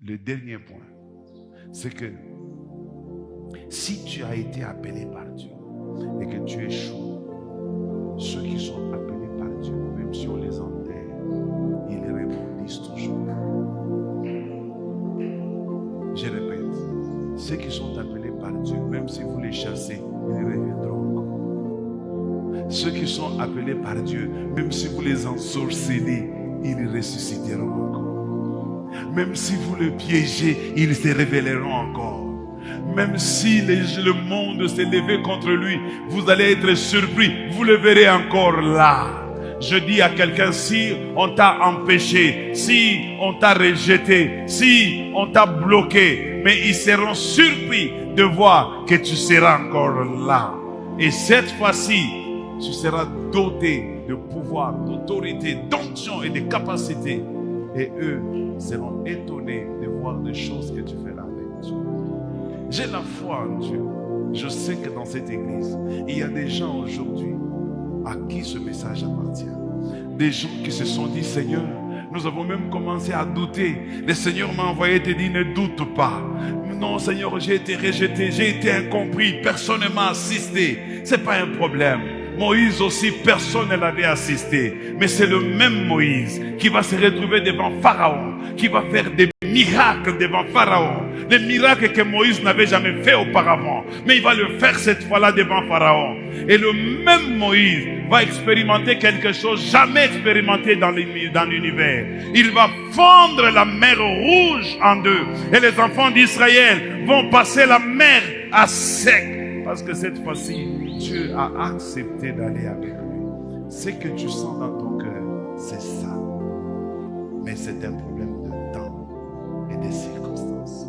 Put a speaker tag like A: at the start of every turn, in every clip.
A: le dernier point, c'est que si tu as été appelé par Dieu et que tu échoues, ceux qui sont appelés par Dieu, même si on les enterre, ils rebondissent toujours. Je répète, ceux qui sont appelés par Dieu, même si vous les chassez, ils reviendront encore. Ceux qui sont appelés par Dieu, même si vous les ensorcelez, ils ressusciteront encore. Même si vous le piégez, ils se révéleront encore. Même si le monde s'est levé contre lui, vous allez être surpris, vous le verrez encore là. Je dis à quelqu'un, si on t'a empêché, si on t'a rejeté, si on t'a bloqué, mais ils seront surpris de voir que tu seras encore là. Et cette fois-ci, tu seras doté de pouvoir, d'autorité, d'onction et de capacité. Et eux seront étonnés de voir des choses que tu fais là avec Dieu. J'ai la foi en Dieu. Je sais que dans cette église, il y a des gens aujourd'hui à qui ce message appartient. Des gens qui se sont dit, Seigneur, nous avons même commencé à douter. Le Seigneur m'a envoyé te dire, ne doute pas. Non, Seigneur, j'ai été rejeté, j'ai été incompris, personne ne m'a assisté. Ce n'est pas un problème. Moïse aussi, personne ne l'avait assisté. Mais c'est le même Moïse qui va se retrouver devant Pharaon, qui va faire des miracles devant Pharaon. Des miracles que Moïse n'avait jamais fait auparavant. Mais il va le faire cette fois-là devant Pharaon. Et le même Moïse va expérimenter quelque chose jamais expérimenté dans l'univers. Il va fondre la mer Rouge en deux. Et les enfants d'Israël vont passer la mer à sec. Parce que cette fois-ci, Dieu a accepté d'aller avec lui. Ce que tu sens dans ton cœur, c'est ça. Mais c'est un problème de temps et de circonstances.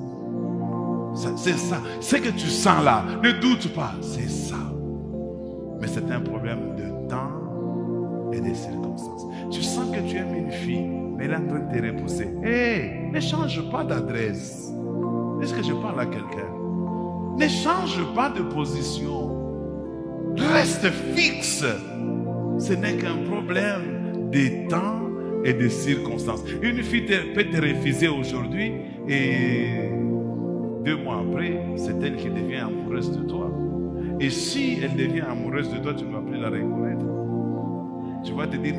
A: C'est ça. Ce que tu sens là, ne doute pas, c'est ça. Mais c'est un problème de temps et de circonstances. Tu sens que tu aimes une fille, mais elle est en train de te repousser. Hé, ne change pas d'adresse. Est-ce que je parle à quelqu'un? Ne change pas de position. Reste fixe. Ce n'est qu'un problème de temps et de circonstances. Une fille peut te refuser aujourd'hui et 2 mois après, c'est elle qui devient amoureuse de toi. Et si elle devient amoureuse de toi, tu ne vas plus la reconnaître. Tu vas te dire,